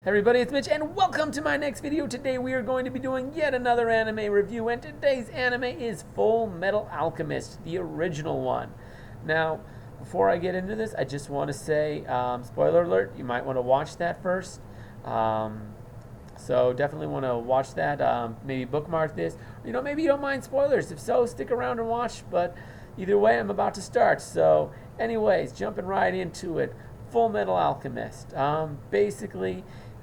Hey everybody, it's Mitch, and welcome to my next video. Today we are going to be doing yet another anime review, and today's anime is Fullmetal Alchemist, the original one. Now, before I get into this, I just want to say, spoiler alert, you might want to watch that first. So definitely want to watch that. Maybe bookmark this. Maybe you don't mind spoilers. If so, stick around and watch. But either way, I'm about to start. So, anyways, jumping right into it. Fullmetal Alchemist. Basically,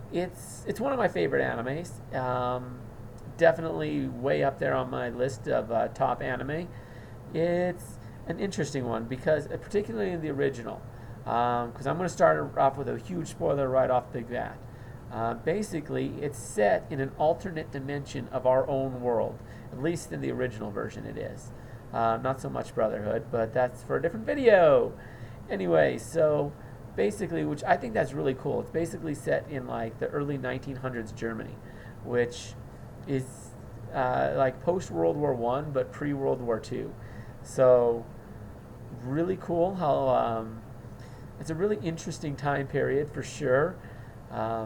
it's one of my favorite animes. Definitely way up there on my list of top anime. It's an interesting one because, particularly in the original, because I'm going to start off with a huge spoiler right off the bat. Basically, it's set in an alternate dimension of our own world. At least in the original version, it is. Not so much Brotherhood, but that's for a different video. Anyway, so basically, which I think that's really cool. It's basically set in like the early 1900s Germany, which is like post World War One, but pre World War Two. So really cool how it's a really interesting time period for sure.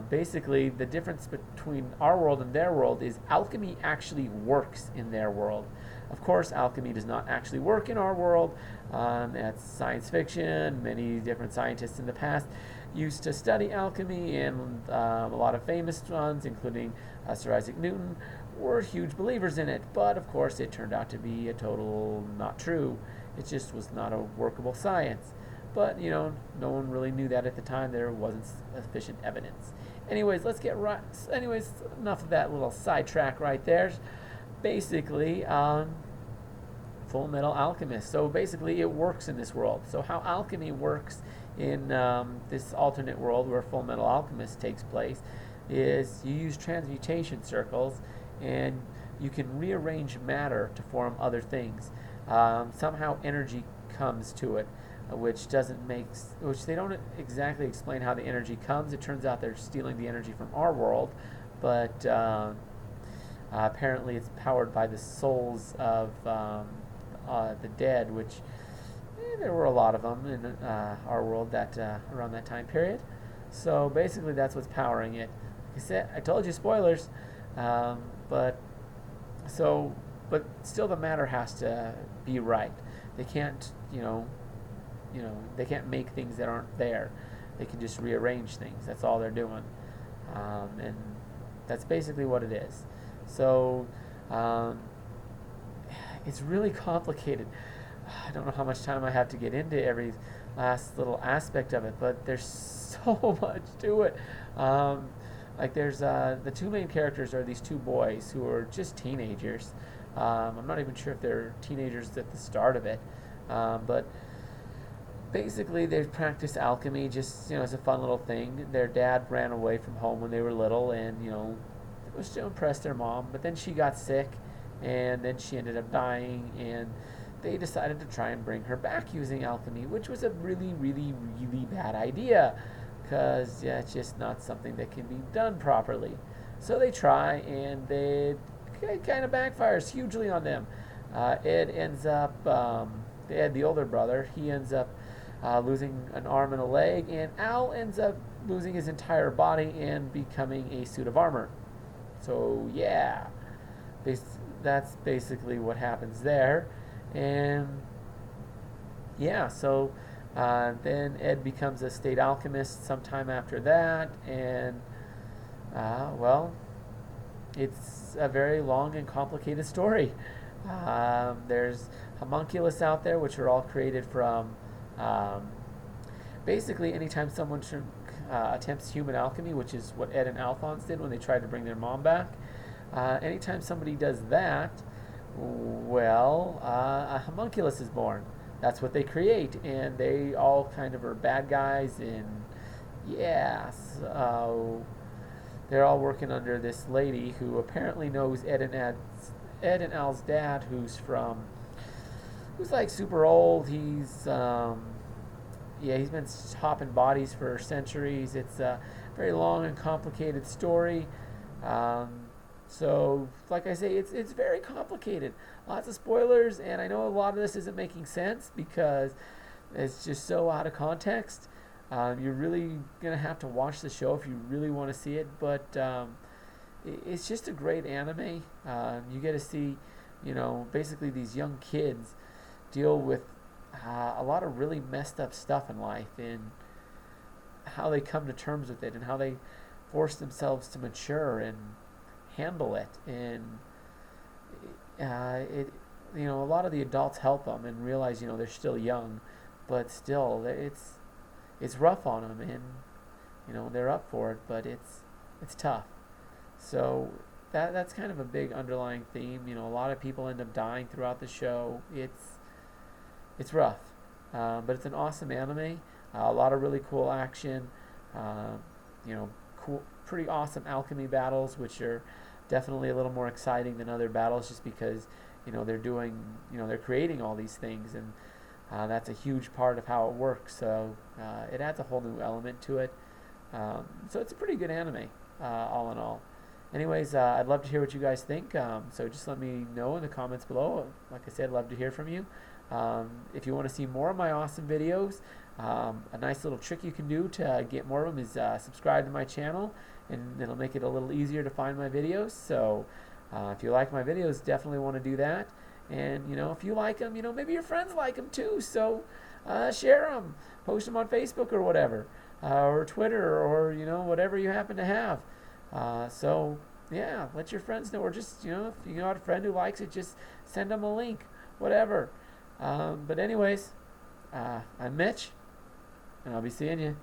Basically, the difference between our world and their world is alchemy actually works in their world. Of course, alchemy does not actually work in our world. That's science fiction. Many different scientists in the past used to study alchemy, and a lot of famous ones, including Sir Isaac Newton, were huge believers in it. But of course, it turned out to be a total not true. It just was not a workable science. But, no one really knew that at the time. There wasn't sufficient evidence. Anyways, let's get right. Anyways, enough of that little sidetrack right there. Basically, Fullmetal Alchemist. So basically, it works in this world. So how alchemy works in this alternate world where Fullmetal Alchemist takes place is you use transmutation circles, and you can rearrange matter to form other things. Somehow, energy comes to it, which they don't exactly explain how the energy comes. It turns out they're stealing the energy from our world, but apparently it's powered by the souls of the dead, which there were a lot of them in our world that around that time period. So basically, that's what's powering it. Like I said, I told you spoilers, but still, the matter has to be right. They can't, they can't make things that aren't there. They can just rearrange things. That's all they're doing, and that's basically what it is. So it's really complicated. I don't know how much time I have to get into every last little aspect of it, but there's so much to it. Like there's the two main characters are these two boys who are just teenagers. I'm not even sure if they're teenagers at the start of it, but basically they practice alchemy just as a fun little thing. Their dad ran away from home when they were little, and it was to impress their mom. But then she got sick, and then she ended up dying, and they decided to try and bring her back using alchemy, which was a really, really, really bad idea, because it's just not something that can be done properly. So they try, and it kind of backfires hugely on them. Ed ends up, Ed, the older brother, he ends up losing an arm and a leg, and Al ends up losing his entire body and becoming a suit of armor. So yeah, that's basically what happens there. And yeah, so then Ed becomes a state alchemist sometime after that, and well, it's a very long and complicated story. There's homunculus out there, which are all created from basically anytime someone attempts human alchemy, which is what Ed and Alphonse did when they tried to bring their mom back. Anytime somebody does that, well, a homunculus is born. That's what they create, and they all kind of are bad guys, and yeah, so they're all working under this lady who apparently knows Ed and Al's dad, who's like super old. He's he's been hopping bodies for centuries. It's a very long and complicated story. So, like I say, it's very complicated. Lots of spoilers, and I know a lot of this isn't making sense because it's just so out of context. You're really gonna have to watch the show if you really want to see it, but it's just a great anime. You get to see, basically these young kids deal with a lot of really messed up stuff in life, and how they come to terms with it, and how they force themselves to mature and handle it. And it a lot of the adults help them and realize they're still young, but still it's rough on them, and they're up for it, but it's tough. So that's kind of a big underlying theme. A lot of people end up dying throughout the show. It's rough, but it's an awesome anime. A lot of really cool action. Uh, cool, pretty awesome alchemy battles, which are definitely a little more exciting than other battles, just because they're doing they're creating all these things, and that's a huge part of how it works. So it adds a whole new element to it. So it's a pretty good anime, all in all. Anyways, I'd love to hear what you guys think. So just let me know in the comments below. Like I said, I'd love to hear from you. If you want to see more of my awesome videos, a nice little trick you can do to get more of them is subscribe to my channel, and it'll make it a little easier to find my videos. So if you like my videos, definitely want to do that. And if you like them, maybe your friends like them too. So share them, post them on Facebook or whatever, or Twitter, or whatever you happen to have. So yeah, let your friends know, or just if you got a friend who likes it, just send them a link, whatever. But anyways, I'm Mitch, and I'll be seeing you.